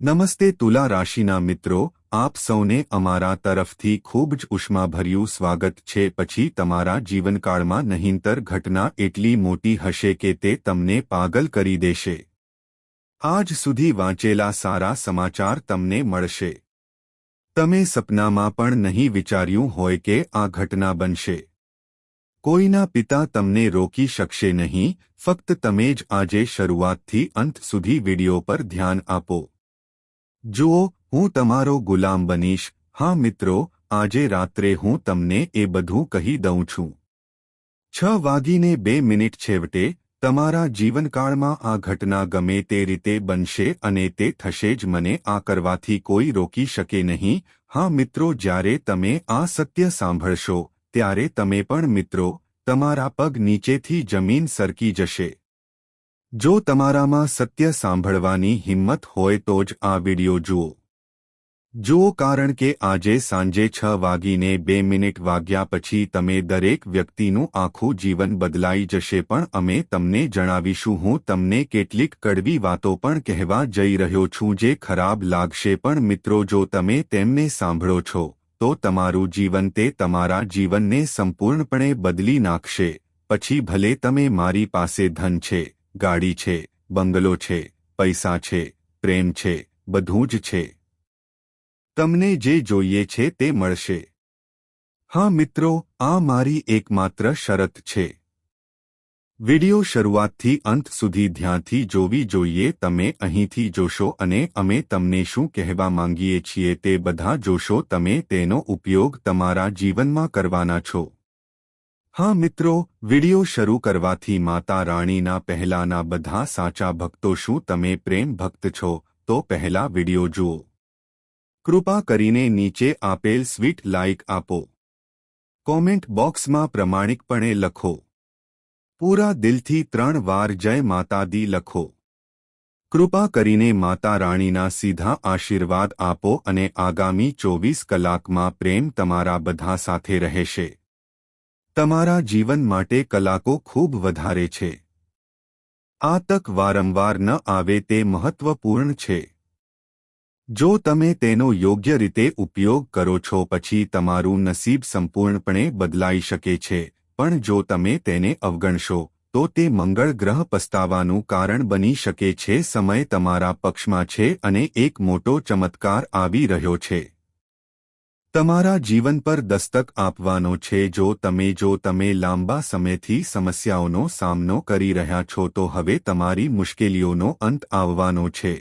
નમસ્તે તુલા રાશિના મિત્રો, આપ સૌને અમારા તરફથી ખૂબ જ ઉષ્માભર્યું સ્વાગત છે. પછી તમારા જીવનકાળમાં નહીંતર ઘટના એટલી મોટી હશે કે તે તમને પાગલ કરી દેશે. આજ સુધી વાંચેલા સારા સમાચાર તમને મળશે. તમે સપનામાં પણ નહીં વિચાર્યું હોય કે આ ઘટના બનશે. કોઈના પિતા તમને રોકી શકશે નહીં, ફક્ત તમે જ આજે શરૂઆતથી અંત સુધી વિડિયો પર ધ્યાન આપો. જુઓ, હું તમારો ગુલામ બનીશ. હા મિત્રો, આજે રાત્રે હું તમને એ બધું કહી દઉં છું. 6:02 છેવટે તમારા જીવનકાળમાં આ ઘટના ગમે તે રીતે બનશે અને તે થશે જ. મને આ કરવાથી કોઈ રોકી શકે નહીં. હા મિત્રો, જ્યારે તમે આ સત્ય સાંભળશો ત્યારે તમે પણ મિત્રો, તમારા પગ નીચેથી જમીન સરકી જશે. જો તમારામાં સત્ય સાંભળવાની હિંમત હોય તો જ આ વિડિયો જુઓ. કારણ કે આજે સાંજે 6:02 વાગ્યા પછી તમે દરેક વ્યક્તિનું આખું જીવન બદલાઈ જશે. પણ અમે તમને જણાવીશું. હું તમને કેટલીક કડવી વાતો પણ કહેવા જઈ રહ્યો છું જે ખરાબ લાગશે, પણ મિત્રો જો તમે તેમને સાંભળો છો તો તમારું જીવન તે તમારા જીવનને સંપૂર્ણપણે બદલી નાખશે. પછી ભલે તમે મારી પાસે ધન છે, ગાડી છે, બંગલો છે, પૈસા છે, પ્રેમ છે, બધું જ છે. તમને જે જોઈએ છે તે મળશે. હા મિત્રો, આ મારી એકમાત્ર શરત છે. વિડિયો શરૂઆતથી અંત સુધી ધ્યાનથી જોવી જોઈએ. તમે અહીંથી જોશો અને અમે તમને શું કહેવા માંગીએ છીએ તે બધા જોશો. તમે તેનો ઉપયોગ તમારા જીવનમાં કરવાના છો. હા મિત્રો, વિડિયો શરૂ કરવાથી માતા રાણીના પહેલાના બધા સાચા ભક્તો, શું તમે પ્રેમ ભક્ત છો તો પહેલા વિડિયો જુઓ. કૃપા કરીને નીચે આપેલ સ્વીટ લાઇક આપો. કોમેન્ટ બોક્સમાં પ્રમાણિકપણે લખો. પૂરા દિલથી 3 વાર જય માતા દી લખો. કૃપા કરીને માતા રાણીના સીધા આશીર્વાદ આપો અને આગામી 24 કલાકમાં પ્રેમ તમારા બધા સાથે રહેશે. તમારા જીવન માટે કલાકો ખૂબ વધારે છે. આ તક વારંવાર ન આવે તે મહત્વપૂર્ણ છે. જો તમે તેનો યોગ્ય રીતે ઉપયોગ કરો છો પછી તમારું નસીબ સંપૂર્ણપણે બદલાઈ શકે છે. પણ જો તમે તેને અવગણશો તો તે મંગળ ગ્રહ પસ્તાવાનું કારણ બની શકે છે. સમય તમારા પક્ષમાં છે અને એક મોટો ચમત્કાર આવી રહ્યો છે. તમારા જીવન પર દસ્તક આપવાનો છે. જો તમે લાંબા સમયથી સમસ્યાઓનો સામનો કરી રહ્યા છો તો હવે તમારી મુશ્કેલીઓનો અંત આવવાનો છે.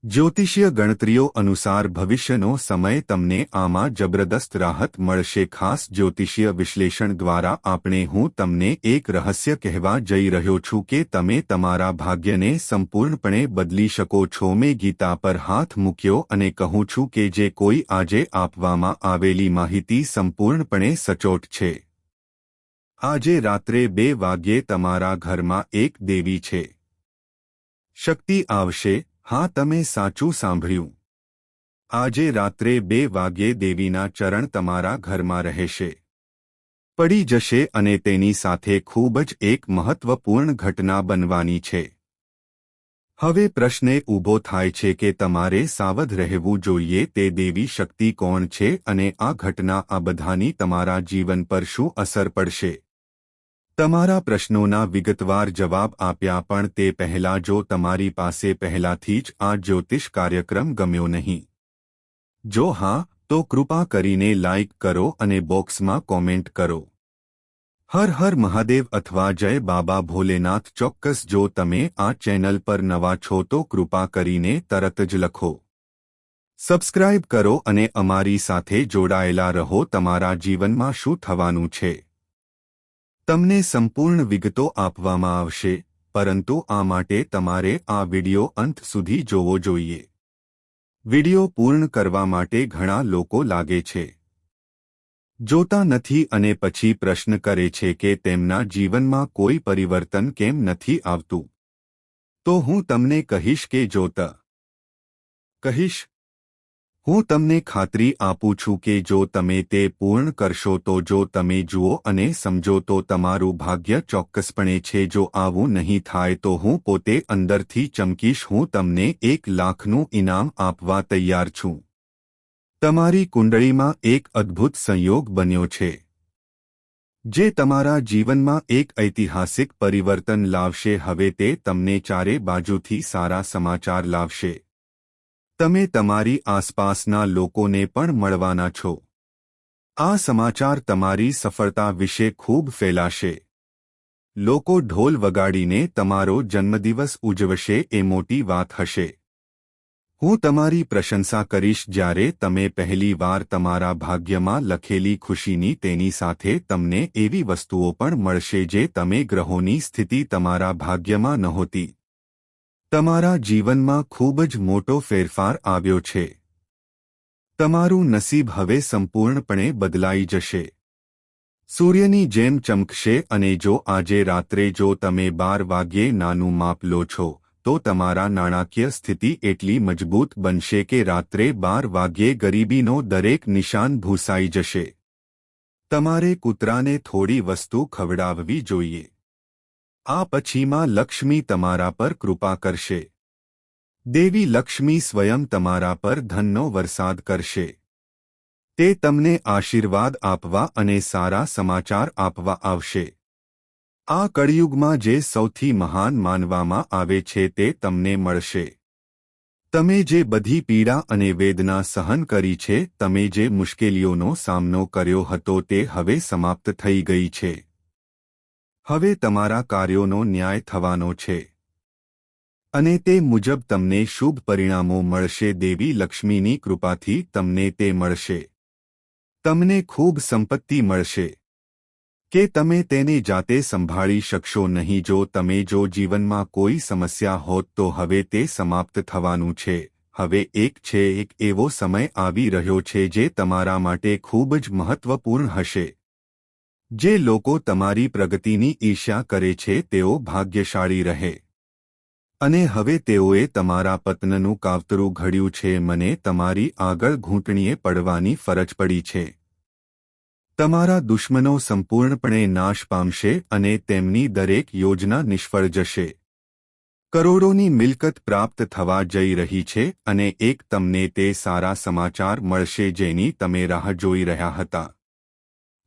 જ્યોતિષીય ગણતરીઓ અનુસાર ભવિષ્યનો સમય તમને આમાં જબરદસ્ત રાહત મળશે. ખાસ જ્યોતિષીય વિશ્લેષણ દ્વારા હું તમને એક રહસ્ય કહેવા જઈ રહ્યો છું કે તમે તમારા ભાગ્યને સંપૂર્ણપણે બદલી શકો છો. મેં ગીતા પર હાથ મૂક્યો અને કહું છું કે જે કોઈ આજે આપવામાં આવેલી માહિતી સંપૂર્ણપણે સચોટ છે. આજે રાત્રે 2 વાગ્યે તમારા ઘરમાં એક દેવી છે. શક્તિ આવશે. હા, તમે સાચું સાંભળ્યું. આજે રાત્રે 2 વાગ્યે દેવીના ચરણ તમારા ઘરમાં રહેશે. પડી જશે અને તેની સાથે ખૂબ જ એક મહત્વપૂર્ણ ઘટના બનવાની છે. હવે પ્રશ્ન ઊભો થાય છે કે તમારે સાવધ રહેવું જોઈએ. તે દેવી શક્તિ કોણ છે અને આ ઘટના આ બધાની તમારા જીવન પર શું અસર પડશે? તમારા પ્રશ્નોના વિગતવાર જવાબ આપ્યા પણ તે પહેલાં જો તમારી પાસે પહેલાથી જ આ જ્યોતિષ કાર્યક્રમ ગમ્યો નહીં, જો હા તો કૃપા કરીને લાઇક કરો અને બોક્સમાં કોમેન્ટ કરો. હર હર મહાદેવ અથવા જય બાબા ભોલેનાથ. ચોક્કસ જો તમે આ ચેનલ પર નવા છો તો કૃપા કરીને તરત જ લખો. સબસ્ક્રાઇબ કરો અને અમારી સાથે જોડાયેલા રહો. તમારા જીવનમાં શું થવાનું છે તમને સંપૂર્ણ વિગતો આપવામાં આવશે, પરંતુ આ માટે તમારે આ વિડિયો અંત સુધી જોવો જોઈએ. વિડિયો પૂર્ણ કરવા માટે ઘણા લોકો લાગે છે, જોતા નથી અને પછી પ્રશ્ન કરે છે કે તેમના જીવનમાં કોઈ પરિવર્તન કેમ નથી આવતું. તો હું તમને કહીશ કે જોતા કહીશ. હું તમને ખાતરી આપું છું કે જો તમે તે પૂર્ણ કરશો તો જો તમે જુઓ અને સમજો તો તમારું ભાગ્ય ચોક્કસપણે છે. જો આવું નહીં થાય તો હું પોતે અંદરથી ચમકીશ. હું તમને 1 લાખનું ઇનામ આપવા તૈયાર છું. તમારી કુંડળીમાં એક અદ્ભુત સંયોગ બન્યો છે જે તમારા જીવનમાં એક ઐતિહાસિક પરિવર્તન લાવશે. હવે તે તમને ચારે બાજુથી સારા સમાચાર લાવશે. તમે તમારી આસપાસના લોકોને પણ મળવાના છો. આ સમાચાર તમારી સફળતા વિશે ખૂબ ફેલાશે. લોકો ઢોલ વગાડીને તમારો જન્મદિવસ ઉજવશે. એ મોટી વાત હશે. હું તમારી પ્રશંસા કરીશ જ્યારે તમે પહેલી વાર તમારા ભાગ્યમાં લખેલી ખુશીની તેની સાથે તમને એવી વસ્તુઓ પણ મળશે જે તમે ગ્રહોની સ્થિતિ તમારા ભાગ્યમાં નહોતી. તમારા જીવનમાં ખૂબ જ મોટો ફેરફાર આવ્યો છે. તમારું નસીબ હવે સંપૂર્ણપણે બદલાઈ જશે. સૂર્યની જેમ ચમકશે. અને જો આજે રાત્રે જો તમે 12 વાગ્યે નાનું માપ લો છો તો તમારા નાણાકીય સ્થિતિ એટલી મજબૂત બનશે કે રાત્રે 12 વાગ્યે ગરીબીનો દરેક નિશાન ભૂસાઈ જશે. તમારે કૂતરાને થોડી વસ્તુ ખવડાવવી જોઈએ. આ પછીમાં લક્ષ્મી તમારા પર કૃપા કરશે. દેવી લક્ષ્મી સ્વયં તમારા પર ધનનો વરસાદ કરશે. તે તમને આશીર્વાદ આપવા અને સારા સમાચાર આપવા આવશે. આ કળિયુગમાં જે સૌથી મહાન માનવામાં આવે છે તે તમને મળશે. તમે જે બધી પીડા અને વેદના સહન કરી છે, તમે જે મુશ્કેલીઓનો સામનો કર્યો હતો તે હવે સમાપ્ત થઈ ગઈ છે. હવે તમારા કાર્યોનો ન્યાય થવાનો છે અને તે મુજબ તમને શુભ પરિણામો મળશે. દેવી લક્ષ્મીની કૃપાથી તમને તે મળશે. તમને ખૂબ સંપત્તિ મળશે કે તમે તેને જાતે સંભાળી શકશો નહીં. જો તમે જો જીવનમાં કોઈ સમસ્યા હોત તો હવે તે સમાપ્ત થવાનું છે. હવે એક એવો સમય આવી રહ્યો છે જે તમારા માટે ખૂબ જ મહત્વપૂર્ણ હશે. જે લોકો તમારી પ્રગતિની ઈર્ષ્યા કરે છે તેઓ ભાગ્યશાળી રહે. અને હવે તેઓએ તમારા પતનનું કાવતરું ઘડ્યું છે. મને તમારી આગળ ઘૂંટણીએ પડવાની ફરજ પડી છે. તમારા દુશ્મનો સંપૂર્ણપણે નાશ પામશે અને તેમની દરેક યોજના નિષ્ફળ જશે. કરોડોની મિલકત પ્રાપ્ત થવા જઈ રહી છે અને એક તમને તે સારા સમાચાર મળશે જેની તમે રાહ જોઈ રહ્યા હતા.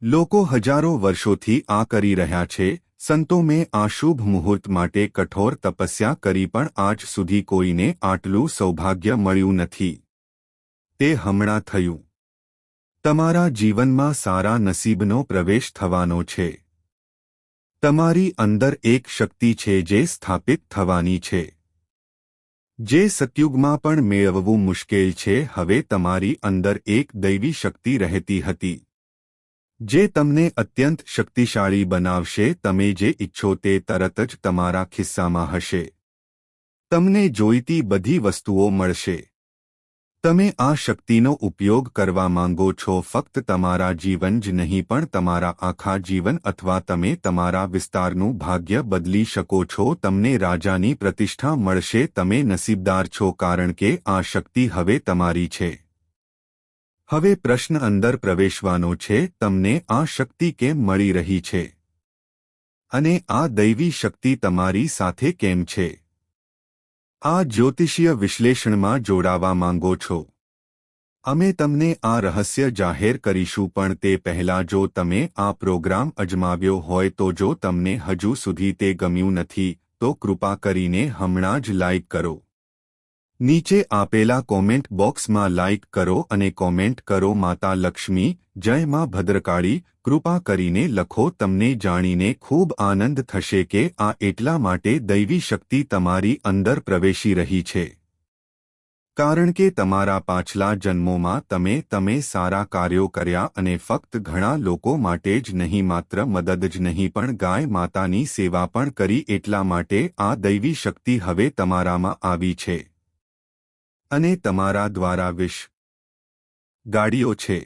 લોકો હજારો વર્ષોથી આ કરી રહ્યા છે. સંતો મેં આ શુભ મુહૂર્ત માટે કઠોર તપસ્યા કરી પણ આજ સુધી કોઈને આટલું સૌભાગ્ય મળ્યું નથી. તે હમણાં થયું. તમારા જીવનમાં સારા નસીબનો પ્રવેશ થવાનો છે. તમારી અંદર એક શક્તિ છે જે સ્થાપિત થવાની છે. જે સતયુગમાં પણ મેળવવું મુશ્કેલ છે. હવે તમારી અંદર એક દૈવી શક્તિ રહેતી હતી જે તમને અત્યંત શક્તિશાળી બનાવશે. તમે જે ઈચ્છો તે તરત જ તમારા ખિસ્સામાં હશે. તમને જોઈતી બધી વસ્તુઓ મળશે. તમે આ શક્તિનો ઉપયોગ કરવા માંગો છો. ફક્ત તમારા જીવન જ નહીં પણ તમારા આખા જીવન અથવા તમે તમારા વિસ્તારનું ભાગ્ય બદલી શકો છો. તમને રાજાની પ્રતિષ્ઠા મળશે. તમે નસીબદાર છો કારણ કે આ શક્તિ હવે તમારી છે. હવે પ્રશ્ન અંદર પ્રવેશવાનો છે. તમને આ શક્તિ કેમ મળી રહી છે અને આ દૈવી શક્તિ તમારી સાથે કેમ છે? આ જ્યોતિષીય વિશ્લેષણમાં જોડાવા માંગો છો? અમે તમને આ રહસ્ય જાહેર કરીશું પણ તે પહેલાં જો તમે આ પ્રોગ્રામ અજમાવ્યો હોય તો જો તમને હજુ સુધી તે ગમ્યું નથી તો કૃપા કરીને હમણાં જ લાઇક કરો. નીચે આપેલા કોમેન્ટ બોક્સમાં લાઇક કરો અને કોમેન્ટ કરો માતા લક્ષ્મી જય માં ભદ્રકાળી. કૃપા કરીને લખો. તમને જાણીને ખૂબ આનંદ થશે કે આ એટલા માટે દૈવી શક્તિ તમારી અંદર પ્રવેશી રહી છે કારણ કે તમારા પાછલા જન્મોમાં તમે સારા કાર્યો કર્યા અને ફક્ત ઘણા લોકો માટે જ નહીં માત્ર મદદ જ નહીં પણ ગાય માતાની સેવા પણ કરી. એટલા માટે આ દૈવી શક્તિ હવે તમારામાં આવી છે અને તમારા દ્વારા વિશ ગાડીઓ છે,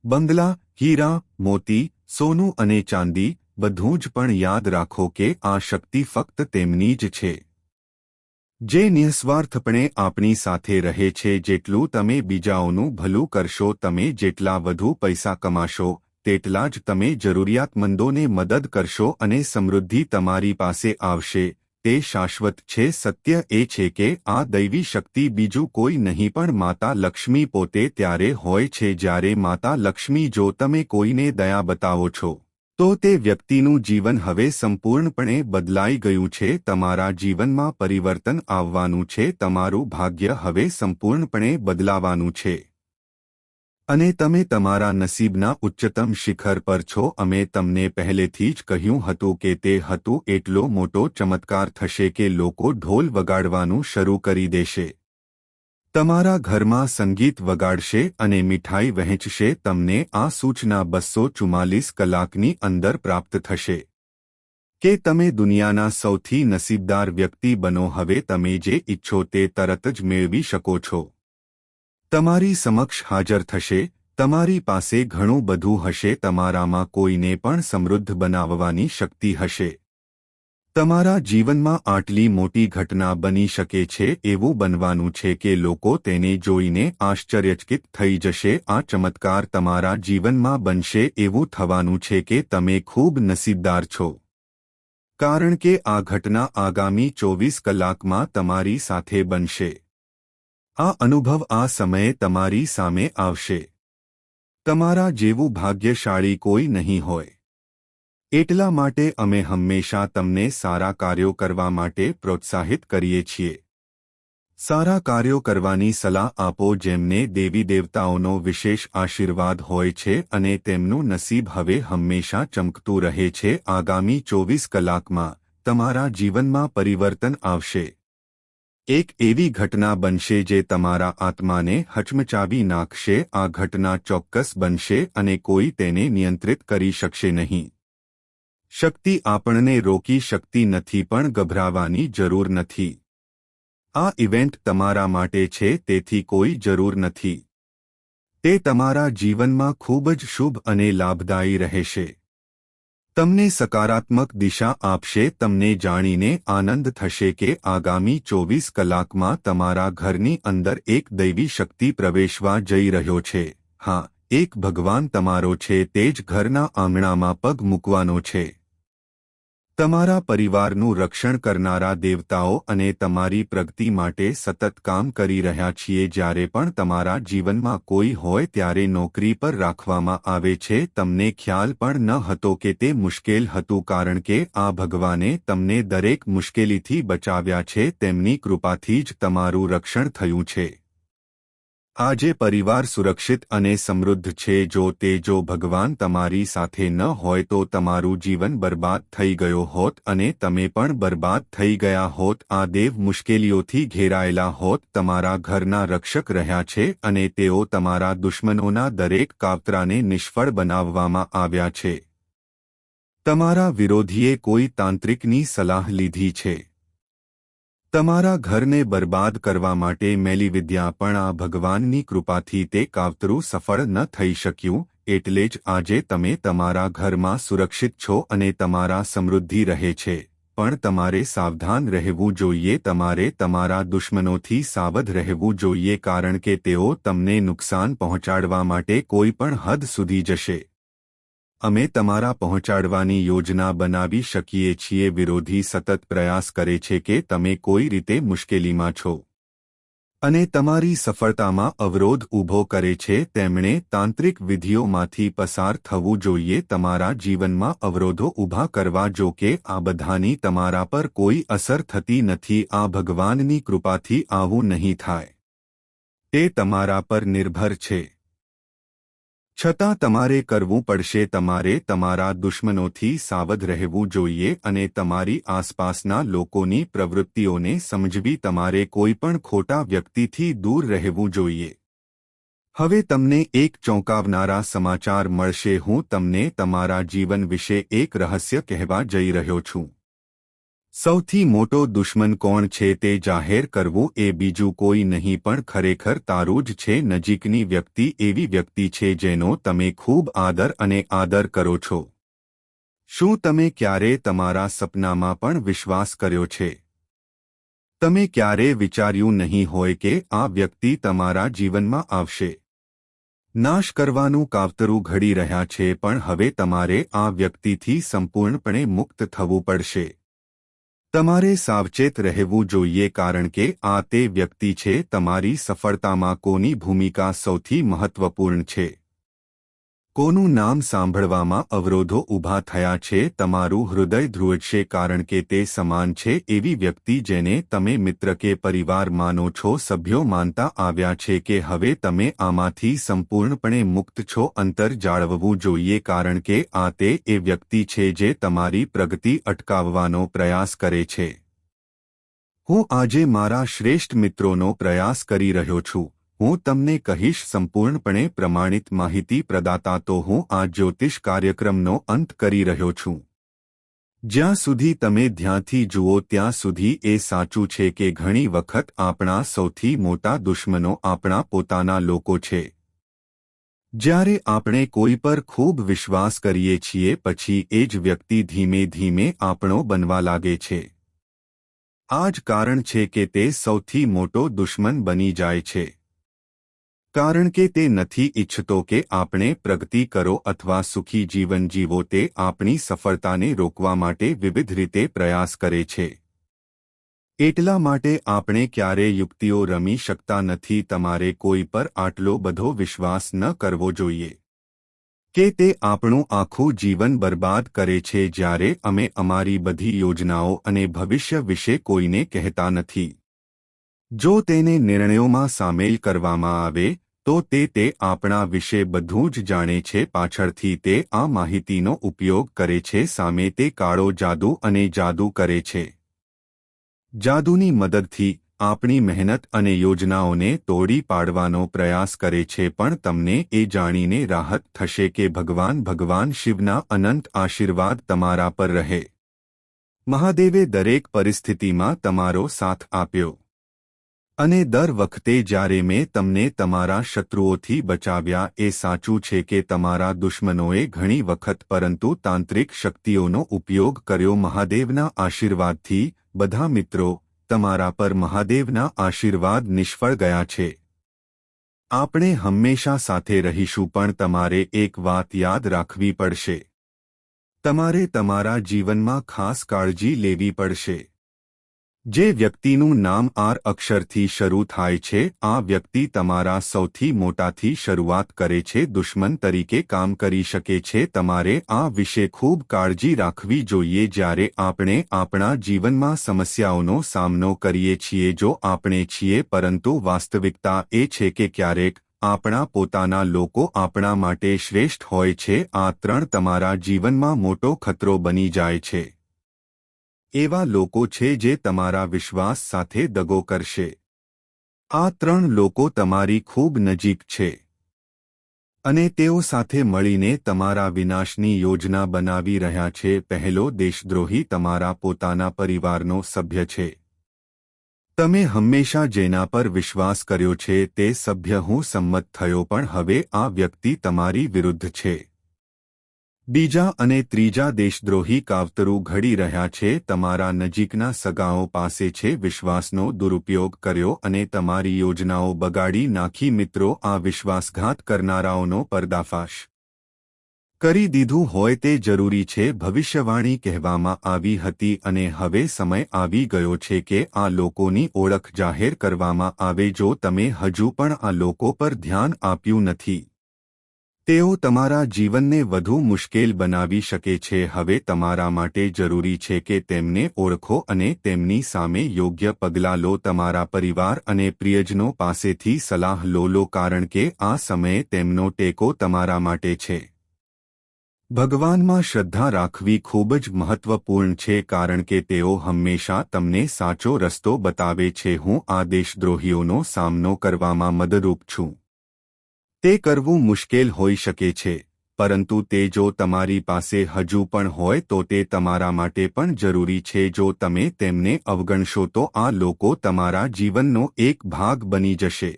બંગલા, હીરા, મોતી, સોનું અને ચાંદી બધું જ. પણ યાદ રાખો કે આ શક્તિ ફક્ત તેમની જ છે જે નિઃસ્વાર્થપણે આપણી સાથે રહે છે. જેટલું તમે બીજાઓનું ભલું કરશો, તમે જેટલા વધુ પૈસા કમાશો, તેટલા જ તમે જરૂરિયાતમંદોને મદદ કરશો અને સમૃદ્ધિ તમારી પાસે આવશે. તે શાશ્વત છે. સત્ય એ છે કે આ દૈવી શક્તિ બીજું કોઈ નહીં પણ માતા લક્ષ્મી પોતે ત્યારે હોય છે જ્યારે માતા લક્ષ્મી જો તમે કોઈને દયા બતાવો છો તો તે વ્યક્તિનું જીવન હવે સંપૂર્ણપણે બદલાઈ ગયું છે. તમારા જીવનમાં પરિવર્તન આવવાનું છે. તમારું ભાગ્ય હવે સંપૂર્ણપણે બદલાવાનું છે અને તમે તમારા નસીબના ઉચ્ચતમ શિખર પર છો. અમે તમને પહેલેથી જ કહ્યું હતું કે તે હતું. એટલો મોટો ચમત્કાર થશે કે લોકો ઢોલ વગાડવાનું શરૂ કરી દેશે, તમારા ઘરમાં સંગીત વગાડશે અને મીઠાઈ વહેંચશે. તમને આ સૂચના 244 કલાકની અંદર પ્રાપ્ત થશે કે તમે દુનિયાના સૌથી નસીબદાર વ્યક્તિ બનો. હવે તમે જે ઈચ્છો તે તરત જ મેળવી શકો છો. તમારી સમક્ષ હાજર થશે. તમારી પાસે ઘણું બધું હશે. તમારામાં કોઈને પણ સમૃદ્ધ બનાવવાની શક્તિ હશે. તમારા જીવનમાં આટલી મોટી ઘટના બની શકે છે. એવું બનવાનું છે કે લોકો તેને જોઈને આશ્ચર્યચકિત થઈ જશે. આ ચમત્કાર તમારા જીવનમાં બનશે. એવું થવાનું છે કે તમે ખૂબ નસીબદાર છો, કારણ કે આ ઘટના આગામી 24 કલાકમાં તમારી સાથે બનશે. આ અનુભવ આ સમયે તમારી સામે આવશે. તમારા જેવું ભાગ્યશાળી કોઈ નહીં હોય. એટલા માટે અમે હંમેશા તમને સારા કાર્યો કરવા માટે પ્રોત્સાહિત કરીએ છીએ. સારા કાર્યો કરવાની સલાહ આપો જેમને દેવી દેવતાઓનો વિશેષ આશીર્વાદ હોય છે અને તેમનું નસીબ હવે હંમેશા ચમકતું રહે છે. આગામી 24 કલાકમાં તમારા જીવનમાં પરિવર્તન આવશે. એક એવી ઘટના બનશે જે તમારા આત્માને હચમચાવી નાખશે. આ ઘટના ચોક્કસ બનશે અને કોઈ તેને નિયંત્રિત કરી શકશે નહીં. શક્તિ આપણને રોકી શકતી નથી, પણ ગભરાવાની જરૂર નથી. આ ઇવેન્ટ તમારા માટે છે, તેથી કોઈ જરૂર નથી. તે તમારા જીવનમાં ખૂબ જ શુભ અને લાભદાયી રહેશે. તમને સકારાત્મક દિશા આપશે. તમને જાણીને આનંદ થશે કે આગામી 24 કલાકમાં તમારા ઘરની અંદર એક દૈવી શક્તિ પ્રવેશવા જઈ રહ્યો છે. હા, એક ભગવાન તમારો છે, તે જ ઘરના આંગણામાં પગ મૂકવાનો છે. તમારા પરિવારનું રક્ષણ કરનારા દેવતાઓ અને તમારી પ્રગતિ માટે સતત કામ કરી રહ્યા છીએ. જ્યારે પણ તમારા જીવનમાં કોઈ હોય ત્યારે નોકરી પર રાખવામાં આવે છે. તમને ખ્યાલ પણ ન હતો કે તે મુશ્કેલ હતું, કારણ કે આ ભગવાને તમને દરેક મુશ્કેલીથી બચાવ્યા છે. તેમની કૃપાથી જ તમારું રક્ષણ થયું છે. આજે પરિવાર સુરક્ષિત અને સમૃદ્ધ છે. જો ભગવાન તમારી સાથે ન હોય તો તમારું જીવન બરબાદ થઈ ગયો હોત અને તમે પણ બરબાદ થઈ ગયા હોત. આ દેવ મુશ્કેલીઓથી ઘેરાયેલા હોત. તમારા ઘરના રક્ષક રહ્યા છે અને તેઓ તમારા દુશ્મનોના દરેક કાવતરાને નિષ્ફળ બનાવવામાં આવ્યા છે. તમારા વિરોધીએ કોઈ તાંત્રિકની સલાહ લીધી છે. તમારા ઘરને બરબાદ કરવા માટે મેલીવિદ્યા, પણ આ ભગવાનની કૃપાથી તે કાવતરું સફળ ન થઈ શક્યું. એટલે જ આજે તમે તમારા ઘરમાં સુરક્ષિત છો અને તમારા સમૃદ્ધિ રહે છે. પણ તમારે સાવધાન રહેવું જોઈએ. તમારે તમારા દુશ્મનોથી સાવધ રહેવું જોઈએ, કારણ કે તેઓ તમને નુકસાન પહોંચાડવા માટે કોઈ પણ હદ સુધી જશે. અમે તમારા પહોંચાડવાની યોજના બનાવી શકીએ છીએ. વિરોધી સતત પ્રયાસ કરે છે કે તમે કોઈ રીતે મુશ્કેલીમાં છો અને તમારી સફળતામાં અવરોધ ઊભો કરે છે. તેમણે તાંત્રિક વિધિઓમાંથી પસાર થવું જોઈએ, તમારા જીવનમાં અવરોધો ઊભા કરવા. જો કે આ બધાની તમારા પર કોઈ અસર થતી નથી. આ ભગવાનની કૃપાથી આવું નહીં થાય. તે તમારા પર નિર્ભર છે. છતાં તમારે કરવું પડશે. તમારે તમારા દુશ્મનોથી સાવધ રહેવું જોઈએ અને તમારી આસપાસના લોકોની પ્રવૃત્તિઓને સમજવી. તમારે કોઈ પણ ખોટા વ્યક્તિથી દૂર રહેવું જોઈએ. હવે તમને એક ચોંકાવનારા સમાચાર મળશે. હું તમને તમારા જીવન વિશે એક રહસ્ય કહેવા જઈ રહ્યો છું. સૌથી મોટો દુશ્મન કોણ છે તે જાહેર કરવું એ બીજું કોઈ નહીં પણ ખરેખર તારું જ છે. નજીકની વ્યક્તિ એવી વ્યક્તિ છે જેનો તમે ખૂબ આદર અને આદર કરો છો. શું તમે ક્યારે તમારા સપનામાં પણ વિશ્વાસ કર્યો છે તમે ક્યારેય વિચાર્યું નહીં હોય કે આ વ્યક્તિ તમારા જીવનમાં આવશે. નાશ કરવાનું કાવતરું ઘડી રહ્યા છે, પણ હવે તમારે આ વ્યક્તિથી સંપૂર્ણપણે મુક્ત થવું પડશે. તમારે સાવચેત રહેવું જોઈએ, કારણ કે આ તે વ્યક્તિ છે. તમારી સફળતામાં કોની ભૂમિકા સૌથી મહત્વપૂર્ણ છે? કોનું નામ સાંભળવામાં અવરોધો ઊભા થયા છે? તમારું હૃદય ધ્રુવશે, કારણ કે તે સમાન છે એવી વ્યક્તિ જેને તમે મિત્ર કે પરિવાર માનો છો. સભ્યો માનતા આવ્યા છે કે હવે તમે આમાંથી સંપૂર્ણપણે મુક્ત છો. અંતર જાળવવું જોઈએ, કારણ કે આ તે એ વ્યક્તિ છે જે તમારી પ્રગતિ અટકાવવાનો પ્રયાસ કરે છે. હું આજે મારા શ્રેષ્ઠ મિત્રોનો પ્રયાસ કરી રહ્યો છું. હું તમને કહીશ સંપૂર્ણપણે પ્રમાણિત માહિતી પ્રદાતા. તો હું આ જ્યોતિષ કાર્યક્રમનો અંત કરી રહ્યો છું. જ્યાં સુધી તમે ધ્યાનથી જુઓ ત્યાં સુધી એ સાચું છે કે ઘણી વખત આપણા સૌથી મોટા દુશ્મનો આપણા પોતાના લોકો છે. જ્યારે આપણે કોઈ પર ખૂબ વિશ્વાસ કરીએ છીએ, પછી એ જ વ્યક્તિ ધીમે ધીમે આપણો બનવા લાગે છે. આ જ કારણ છે કે તે સૌથી મોટો દુશ્મન બની જાય છે. કારણ કે તે નથી ઈચ્છતો કે આપણે પ્રગતિ કરો અથવા સુખી જીવન જીવો. તે આપણી સફળતાને રોકવા માટે વિવિધ રીતે પ્રયાસ કરે છે. એટલા માટે આપણે ક્યારેય યુક્તિઓ રમી શકતા નથી. તમારે કોઈ પર આટલો બધો વિશ્વાસ ન કરવો જોઈએ કે તે આપણું આખું જીવન બરબાદ કરે છે, જ્યારે અમે અમારી બધી યોજનાઓ અને ભવિષ્ય વિશે કોઈને કહેતા નથી. જો તેને નિર્ણયોમાં સામેલ કરવામાં આવે તો તે આપણા વિશે બધું જ જાણે છે. પાછળથી તે આ માહિતીનો ઉપયોગ કરે છે. સામે તે કાળો જાદુ અને જાદુ કરે છે. જાદુની મદદથી આપણી મહેનત અને યોજનાઓને તોડી પાડવાનો પ્રયાસ કરે છે. પણ તમને એ જાણીને રાહત થશે કે ભગવાન શિવના અનંત આશીર્વાદ તમારા પર રહે. મહાદેવે દરેક પરિસ્થિતિમાં તમારો સાથ આપ્યો. અને દર વખતે જ્યારે મેં તમને તમારા શત્રુઓથી બચાવ્યા, એ સાચું છે કે તમારા દુશ્મનોએ ઘણી વખત પરંતુ તાંત્રિક શક્તિઓનો ઉપયોગ કર્યો. મહાદેવના આશીર્વાદથી બધા મિત્રો, તમારા પર મહાદેવના આશીર્વાદ નિષ્ફળ ગયા છે. આપણે હંમેશા સાથે રહીશું, પણ તમારે એક વાત યાદ રાખવી પડશે. તમારે તમારા જીવનમાં ખાસ કાળજી લેવી પડશે. જે વ્યક્તિનું નામ આર અક્ષરથી શરૂ થાય છે, આ વ્યક્તિ તમારા સૌથી મોટાથી શરૂઆત કરે છે. દુશ્મન તરીકે કામ કરી શકે છે. તમારે આ વિશે ખૂબ કાળજી રાખવી જોઈએ જ્યારે આપણે આપણા જીવનમાં સમસ્યાઓનો સામનો કરીએ છીએ. જો આપણે છીએ, પરંતુ વાસ્તવિકતા એ છે કે ક્યારેક આપણા પોતાના લોકો આપણા માટે શ્રેષ્ઠ હોય છે. આ ત્રણ તમારા જીવનમાં મોટો ખતરો બની જાય છે. એવા લોકો છે જે તમારા વિશ્વાસ સાથે દગો કરશે. આ ત્રણ લોકો તમારી ખૂબ નજીક છે અને તેઓ સાથે મળીને તમારા વિનાશની યોજના બનાવી રહ્યા છે. પહેલો દેશદ્રોહી તમારા પોતાના પરિવારનો સભ્ય છે. તમે હંમેશા જેના પર વિશ્વાસ કર્યો છે તે સભ્ય હું સંમત થયો, પણ હવે આ વ્યક્તિ તમારી વિરુદ્ધ છે. બીજા અને ત્રીજા દેશદ્રોહી કાવતરું ઘડી રહ્યા છે. તમારા નજીકના સગાઓ પાસે છે વિશ્વાસનો દુરુપયોગ કર્યો અને તમારી યોજનાઓ બગાડી નાખી. મિત્રો, આ વિશ્વાસઘાત કરનારાઓનો પર્દાફાશ કરી દીધું હોય તે જરૂરી છે. ભવિષ્યવાણી કહેવામાં આવી હતી અને હવે સમય આવી ગયો છે કે આ લોકોની ઓળખ જાહેર કરવામાં આવે. જો તમે હજુ પણ આ લોકો પર ધ્યાન આપ્યું નથી, તેઓ તમારા જીવનને વધુ મુશ્કેલ બનાવી શકે છે. હવે તમારા માટે જરૂરી છે કે તેમને ઓળખો અને તેમની સામે યોગ્ય પગલાં લો. તમારા પરિવાર અને પ્રિયજનો પાસેથી સલાહ લો, કારણ કે આ સમયે તેમનો ટેકો તમારા માટે છે. ભગવાનમાં શ્રદ્ધા રાખવી ખૂબ જ મહત્વપૂર્ણ છે, કારણ કે તેઓ હંમેશા તમને સાચો રસ્તો બતાવે છે. હું આ દેશદ્રોહીઓનો સામનો કરવામાં મદદરૂપ છું. તે કરવું મુશ્કેલ હોઈ શકે છે, પરંતુ તે જો તમારી પાસે હજુ પણ હોય તો તે તમારા માટે પણ જરૂરી છે. જો તમે તેમને અવગણશો તો આ લોકો તમારા જીવનનો એક ભાગ બની જશે.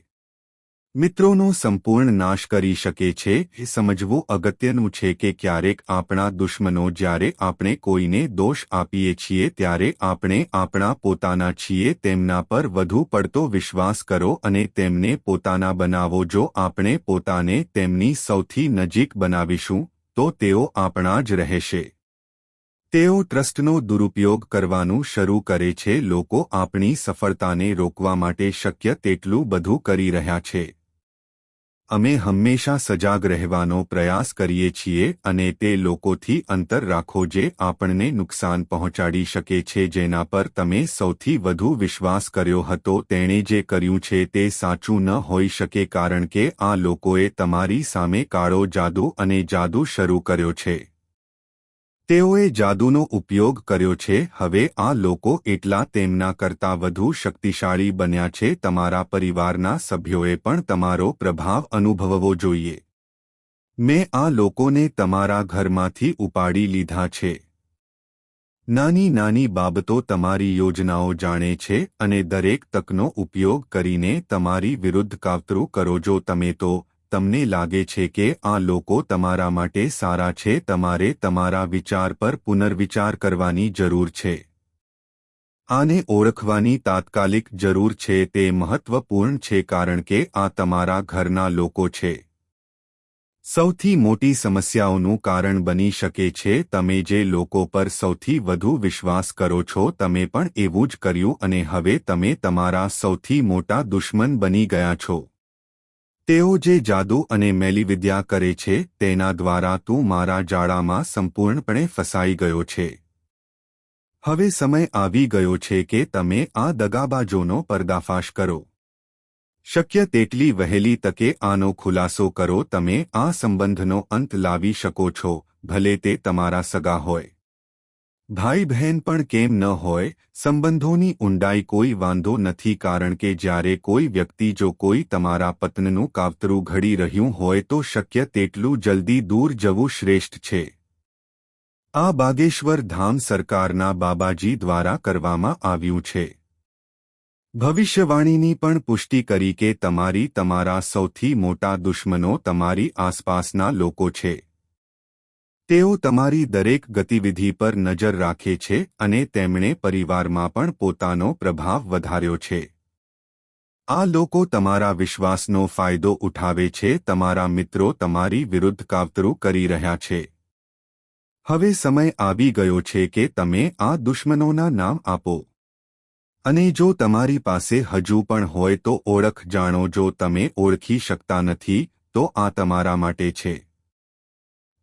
મિત્રોનો સંપૂર્ણ નાશ કરી શકે છે. એ સમજવું અગત્યનું છે કે ક્યારેક આપણા દુશ્મનો જ્યારે આપણે કોઈને દોષ આપીએ છીએ ત્યારે આપણે આપણા પોતાના છીએ તેમના પર વધુ પડતો વિશ્વાસ કરો અને તેમને પોતાના બનાવો. જો આપણે પોતાને તેમની સૌથી નજીક બનાવીશું તો તેઓ આપણા જ રહેશે. તેઓ ટ્રસ્ટનો દુરુપયોગ કરવાનું શરૂ કરે છે. લોકો આપણી સફળતાને રોકવા માટે શક્ય તેટલું બધું કરી રહ્યા છે. અમે હંમેશા સજાગ રહેવાનો પ્રયાસ કરીએ છીએ અને તે લોકોથી અંતર રાખો જે આપણને નુકસાન પહોંચાડી શકે છે. જેના પર તમે સૌથી વધુ વિશ્વાસ કર્યો હતો તેણે જે કર્યું છે તે સાચું ન હોઈ શકે કારણ કે આ લોકોએ તમારી સામે કાળો જાદુ અને જાદુ શરૂ કર્યો છે. તેઓએ જાદુનો ઉપયોગ કર્યો છે. હવે આ લોકો એટલા તેમના કરતાં વધુ શક્તિશાળી બન્યા છે. તમારા પરિવારના સભ્યોએ પણ તમારો પ્રભાવ અનુભવવો જોઈએ. મેં આ લોકોને તમારા ઘરમાંથી ઉપાડી લીધા છે. નાની નાની બાબતો તમારી યોજનાઓ જાણે છે અને દરેક તકનો ઉપયોગ કરીને તમારી વિરુદ્ધ કાવતરું કરો. જો તમે તમને લાગે છે કે આ લોકો તમારા માટે સારા છે તમારે તમારા વિચાર પર પુનર્વિચાર કરવાની જરૂર છે. આને ઓળખવાની તાત્કાલિક જરૂર છે. તે મહત્વપૂર્ણ છે કારણ કે આ તમારા ઘરના લોકો છે. સૌથી મોટી સમસ્યાઓનું કારણ બની શકે છે. તમે જે લોકો પર સૌથી વધુ વિશ્વાસ કરો છો તમે પણ એવું જ કર્યું અને હવે તમે તમારા સૌથી મોટા દુશ્મન બની ગયા છો. તેઓ જે જાદુ અને મેલીવિદ્યા કરે છે તેના દ્વારા તું મારા જાળામાં સંપૂર્ણપણે ફસાઈ ગયો છે. હવે સમય આવી ગયો છે કે તમે આ દગાબાજોનો પર્દાફાશ કરો. શક્ય તેટલી વહેલી તકે આનો ખુલાસો કરો. તમે આ સંબંધનો અંત લાવી શકો છો ભલે તે તમારા સગા હોય. ભાઈ બહેન પણ કેમ ન હોય. સંબંધોની ઊંડાઈ કોઈ વાંધો નથી કારણ કે જ્યારે કોઈ વ્યક્તિ જો કોઈ તમારા પત્નનું કાવતરું ઘડી રહ્યું હોય તો શક્ય તેટલું જલ્દી દૂર જવું શ્રેષ્ઠ છે. આ બાગેશ્વર ધામ સરકારના બાબાજી દ્વારા કરવામાં આવ્યું છે. ભવિષ્યવાણીની પણ પુષ્ટિ કરી કે તમારા સૌથી મોટા દુશ્મનો તમારી આસપાસના લોકો છે. તેઓ તમારી દરેક ગતિવિધિ પર નજર રાખે છે અને તેમણે પરિવારમાં પણ પોતાનો પ્રભાવ વધાર્યો છે. આ લોકો તમારા વિશ્વાસનો ફાયદો ઉઠાવે છે. તમારા મિત્રો તમારી વિરુદ્ધ કાવતરું કરી રહ્યા છે. હવે સમય આવી ગયો છે કે તમે આ દુશ્મનોના નામ આપો. અને જો તમારી પાસે હજુ પણ હોય તો ઓળખ જાણો. જો તમે ઓળખી શકતા નથી તો આ તમારા માટે છે.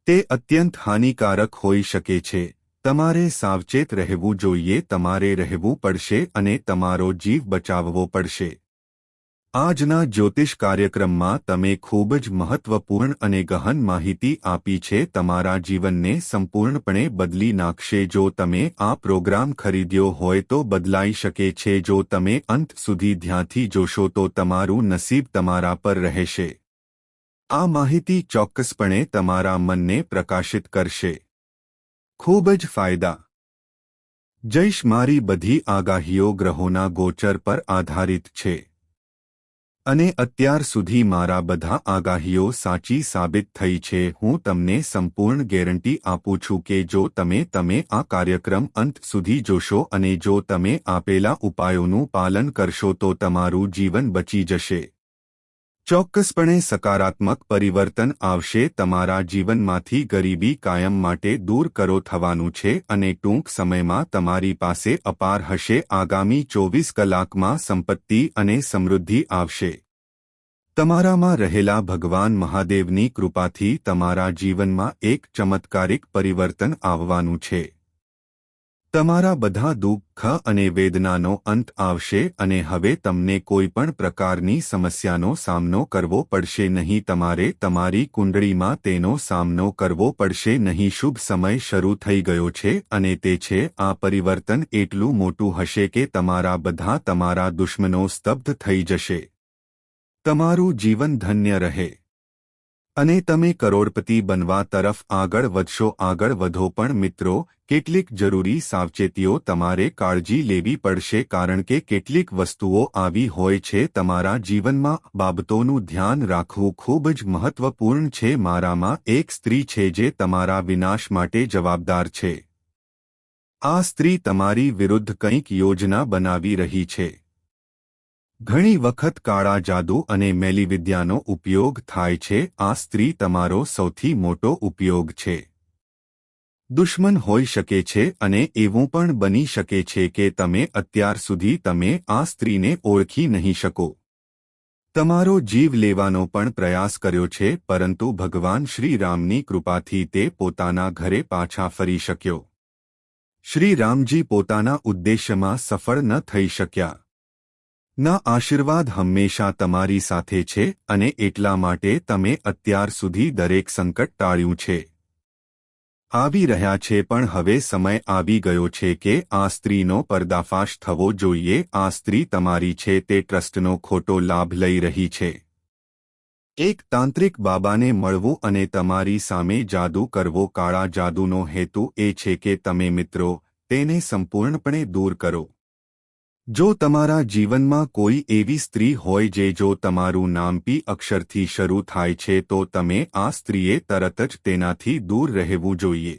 તે અત્યંત હાનિકારક હોઈ શકે છે. તમારે સાવચેત રહેવું જોઈએ. તમારે રહેવું પડશે અને તમારો જીવ બચાવવો પડશે. આજના જ્યોતિષ કાર્યક્રમમાં તમે ખૂબ જ મહત્વપૂર્ણ અને ગહન માહિતી આપી છે. તમારા જીવનને સંપૂર્ણપણે બદલી નાખશે. જો તમે આ પ્રોગ્રામ ખરીદ્યો હોય તો બદલાઈ શકે છે. જો તમે અંત સુધી ધ્યાનથી જોશો તો તમારું નસીબ તમારા પર રહેશે. આ માહિતી ચોક્કસપણે તમારા મનને પ્રકાશિત કરશે. ખૂબ જ ફાયદા. જઈશ મારી બધી આગાહીઓ ગ્રહોના ગોચર પર આધારિત છે અને અત્યાર સુધી મારા બધા આગાહીઓ સાચી સાબિત થઈ છે. હું તમને સંપૂર્ણ ગેરંટી આપું છું કે જો તમે આ કાર્યક્રમ અંત સુધી જોશો અને જો તમે આપેલા ઉપાયોનું પાલન કરશો તો તમારું જીવન બચી જશે. ચોક્કસપણે સકારાત્મક પરિવર્તન આવશે. તમારા જીવનમાંથી ગરીબી કાયમ માટે દૂર કરો થવાનું છે અને ટૂંક સમયમાં તમારી પાસે અપાર હશે. આગામી 24 કલાકમાં સંપત્તિ અને સમૃદ્ધિ આવશે. તમારામાં રહેલા ભગવાન મહાદેવની કૃપાથી તમારા જીવનમાં એક ચમત્કારિક પરિવર્તન આવવાનું છે. તમારા બધા દુઃખ અને વેદનાનો અંત આવશે અને હવે તમને કોઈ પણ પ્રકારની સમસ્યાનો સામનો કરવો પડશે નહીં. તમારે તમારી કુંડળીમાં તેનો સામનો કરવો પડશે નહીં. શુભ સમય શરૂ થઈ ગયો છે અને તે છે. આ પરિવર્તન એટલું મોટું હશે કે તમારા દુશ્મનો સ્તબ્ધ થઈ જશે. તમારું જીવન ધન્ય રહે. અને તમે કરોડપતિ બનવા તરફ આગળ વધશો. આગળ વધો, પણ મિત્રો કેટલીક જરૂરી સાવચેતીઓ તમારે કાળજી લેવી પડશે, કારણ કે કેટલીક વસ્તુઓ આવી હોય છે તમારા જીવનમાં. બાબતોનું ધ્યાન રાખવું ખૂબ જ મહત્વપૂર્ણ છે. મારામાં એક સ્ત્રી છે જે તમારા વિનાશ માટે જવાબદાર છે. આ સ્ત્રી તમારી વિરુદ્ધ કંઈક યોજના બનાવી રહી છે. ઘણી વખત કાળા જાદુ અને મેલીવિદ્યાનો ઉપયોગ થાય છે. આ સ્ત્રી તમારો સૌથી મોટો ઉપયોગ છે. દુશ્મન હોઈ શકે છે અને એવું પણ બની શકે છે કે તમે અત્યાર સુધી તમે આ સ્ત્રીને ઓળખી નહીં શકો. તમારો જીવ લેવાનો પણ પ્રયાસ કર્યો છે, પરંતુ ભગવાન શ્રી રામની કૃપાથી તે પોતાના ઘરે પાછા ફરી શક્યો. શ્રી રામજી પોતાના ઉદ્દેશ્યમાં સફળ ન થઈ શક્યા. ના આશીર્વાદ હંમેશા તમારી સાથે છે અને એટલા માટે તમે અત્યાર સુધી દરેક સંકટ ટાળ્યું છે. આવી રહ્યા છે, પણ હવે સમય આવી ગયો છે કે આ સ્ત્રીનો પર્દાફાશ થવો જોઈએ. આ સ્ત્રી તમારી છે તે ટ્રસ્ટનો ખોટો લાભ લઈ રહી છે. એક તાંત્રિક બાબાને મળવું અને તમારી સામે જાદુ કરવો. કાળા જાદુનો હેતુ એ છે કે તમે મિત્રો તેને સંપૂર્ણપણે દૂર કરો. જો તમારા જીવનમાં કોઈ એવી સ્ત્રી હોય જે જો તમારું નામ પી અક્ષરથી શરૂ થાય છે તો તમે આ સ્ત્રીએ તરત જ તેનાથી દૂર રહેવું જોઈએ.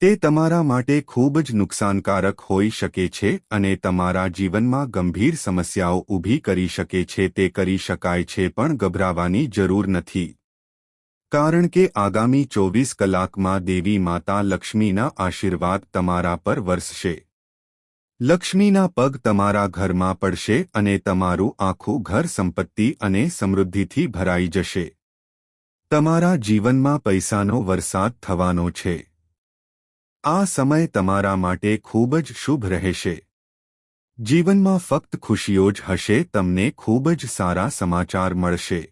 તે તમારા માટે ખૂબ જ નુકસાનકારક હોઈ શકે છે અને તમારા જીવનમાં ગંભીર સમસ્યાઓ ઊભી કરી શકે છે. તે કરી શકાય છે, પણ ગભરાવાની જરૂર નથી, કારણ કે આગામી 24 કલાકમાં દેવી માતા લક્ષ્મીના આશીર્વાદ તમારા પર વરસશે. લક્ષ્મીના પગ તમારા ઘરમાં પડશે અને તમારું આખું ઘર સંપત્તિ અને સમૃદ્ધિથી ભરાઈ જશે. તમારા જીવનમાં પૈસાનો વરસાદ થવાનો છે. આ સમય તમારા માટે ખૂબ જ શુભ રહેશે. જીવનમાં ફક્ત ખુશીઓ જ હશે. તમને ખૂબ જ સારા સમાચાર મળશે.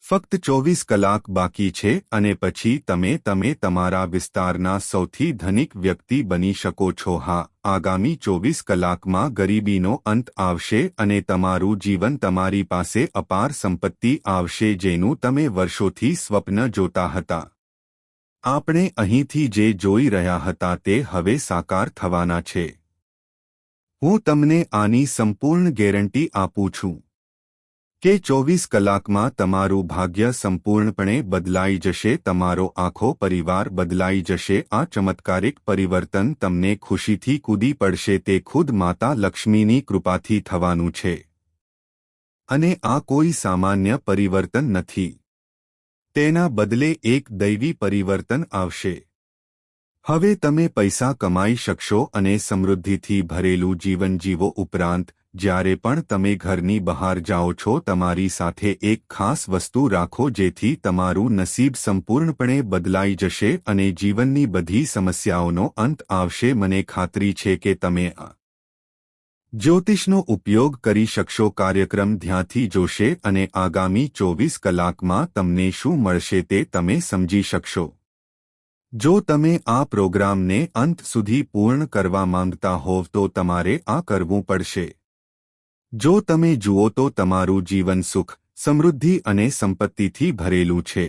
ફક્ત 24 કલાક બાકી છે અને પછી તમે તમારા વિસ્તારના સૌથી ધનિક વ્યક્તિ બની શકો છો. હા, આગામી 24 કલાકમાં ગરીબીનો અંત આવશે અને તમારું જીવન તમારી પાસે અપાર સંપત્તિ આવશે, જેનું તમે વર્ષોથી સ્વપ્ન જોતા હતા. આપણે અહીંથી જે જોઈ રહ્યા હતા તે હવે સાકાર થવાના છે. હું તમને આની સંપૂર્ણ ગેરંટી આપું છું કે 24 કલાકમાં તમારું ભાગ્ય સંપૂર્ણપણે બદલાઈ જશે. તમારો આખો પરિવાર બદલાઈ જશે. આ ચમત્કારિક પરિવર્તન તમને ખુશીથી કૂદી પડશે. તે ખુદ માતા લક્ષ્મીની કૃપાથી થવાનું છે અને આ કોઈ સામાન્ય પરિવર્તન નથી. તેના બદલે એક દૈવી પરિવર્તન આવશે. હવે તમે પૈસા કમાઈ શકશો અને સમૃદ્ધિથી ભરેલું જીવન જીવો. ઉપરાંત જ્યારે પણ તમે ઘરની બહાર જાઓ છો, તમારી સાથે એક ખાસ વસ્તુ રાખો જેથી તમારું નસીબ સંપૂર્ણપણે બદલાઈ જશે અને જીવનની બધી સમસ્યાઓનો અંત આવશે. મને ખાતરી છે કે તમે આ જ્યોતિષનો ઉપયોગ કરી શકશો. કાર્યક્રમ ધ્યાનથી જોશે અને આગામી 24 કલાકમાં તમને શું મળશે તે તમે સમજી શકશો. જો તમે આ પ્રોગ્રામને અંત સુધી પૂર્ણ કરવા માંગતા હોવ તો તમારે આ કરવું પડશે. જો તમે જુઓ તો તમારું જીવન સુખ, સમૃદ્ધિ અને સંપત્તિથી ભરેલું છે.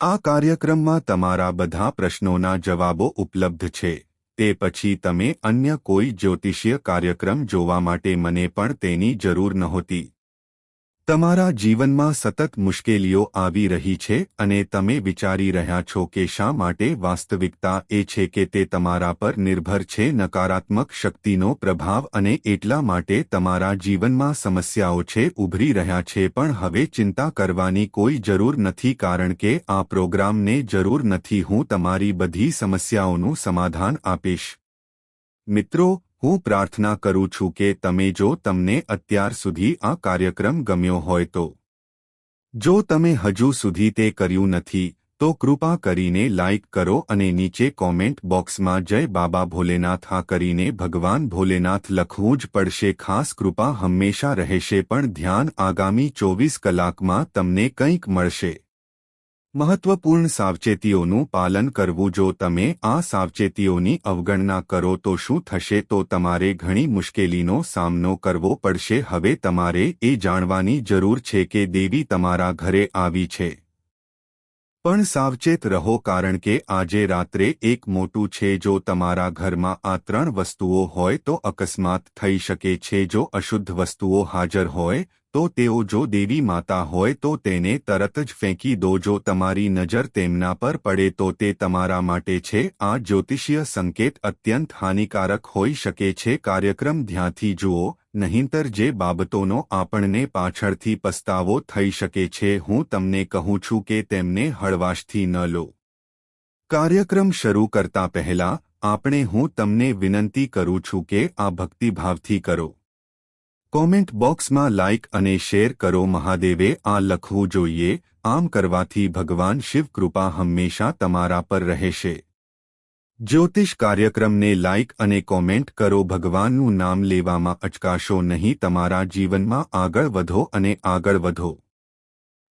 આ કાર્યક્રમમાં તમારા બધા પ્રશ્નોના જવાબો ઉપલબ્ધ છે. તે પછી તમે અન્ય કોઈ જ્યોતિષીય કાર્યક્રમ જોવા માટે મને પણ તેની જરૂર નહોતી. તમારા જીવનમાં સતત મુશ્કેલીઓ આવી રહી છે અને તમે વિચારી રહ્યા છો કે શા માટે. વાસ્તવિકતા એ છે કે તે તમારા પર નિર્ભર છે, નકારાત્મક શક્તિનો પ્રભાવ, અને એટલા માટે તમારા જીવનમાં સમસ્યાઓ છે, ઉભરી રહ્યા છે. પણ હવે ચિંતા કરવાની કોઈ જરૂર નથી, કારણ કે આ પ્રોગ્રામને જરૂર નથી. હું તમારી બધી સમસ્યાઓનું સમાધાન આપીશ. મિત્રો, હું પ્રાર્થના કરું છું કે જો તમને અત્યાર સુધી આ કાર્યક્રમ ગમ્યો હોય તો જો તમે હજુ સુધી તે કર્યું નથી તો કૃપા કરીને લાઇક કરો અને નીચે કોમેન્ટ બોક્સમાં જય બાબા ભોલેનાથ કરીને ભગવાન ભોલેનાથ લખવું જ પડશે. ખાસ કૃપા હંમેશા રહેશે, પણ ધ્યાન, આગામી 24 કલાકમાં તમને કંઈક મળશે. મહત્વપૂર્ણ સાવચેતીઓનું પાલન કરવું. જો તમે આ સાવચેતીઓની અવગણના કરો તો શું થશે? તો તમારે ઘણી મુશ્કેલીનો સામનો કરવો પડશે. હવે તમારે એ જાણવાની જરૂર છે કે દેવી તમારા ઘરે આવી છે. પણ સાવચેત રહો, કારણ કે આજે રાત્રે એક મોટું છે. જો તમારા ઘરમાં આ 3 વસ્તુઓ હોય તો અકસ્માત થઈ શકે છે. જો અશુદ્ધ વસ્તુઓ હાજર હોય તો તેઓ જો દેવી માતા હોય તો તેને તરત જ ફેંકી દો. જો તમારી નજર તેમના પર પડે તો તે તમારા માટે છે. આ જ્યોતિષીય સંકેત અત્યંત હાનિકારક હોઈ શકે છે. કાર્યક્રમ ધ્યાનથી જુઓ, નહીંતર જે બાબતોનો આપણને પાછળથી પસ્તાવો થઈ શકે છે. હું તમને કહું છું કે તેમને હળવાશથી ન લો. કાર્યક્રમ શરૂ કરતા પહેલા હું તમને વિનંતી કરું છું કે આ ભક્તિભાવથી કરો. કોમેન્ટ બોક્સમાં લાઇક અને શેર કરો. મહાદેવે આ લખવું જોઈએ. આમ કરવાથી ભગવાન શિવ કૃપા હંમેશા તમારા પર રહેશે. જ્યોતિષ કાર્યક્રમને લાઇક અને કોમેન્ટ કરો. ભગવાનનું નામ લેવામાં અચકાશો નહીં. તમારા જીવનમાં આગળ વધો અને આગળ વધો.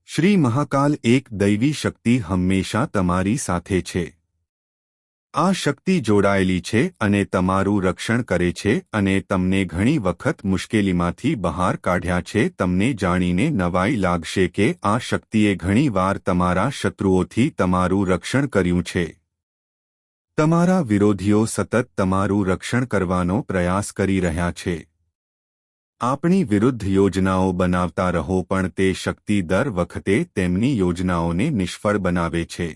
શ્રી મહાકાલ એક દૈવી શક્તિ હંમેશા તમારી સાથે છે. આ શક્તિ જોડાયેલી છે અને તમારું રક્ષણ કરે છે અને તમને ઘણી વખત મુશ્કેલીમાંથી બહાર કાઢ્યા છે. તમને જાણીને નવાઈ લાગશે કે આ શક્તિએ ઘણીવાર તમારા શત્રુઓથી તમારું રક્ષણ કર્યું છે. તમારા વિરોધીઓ સતત તમારું રક્ષણ કરવાનો પ્રયાસ કરી રહ્યા છે. આપણી વિરુદ્ધ યોજનાઓ બનાવતા રહો, પણ તે શક્તિ દર વખતે તેમની યોજનાઓને નિષ્ફળ બનાવે છે.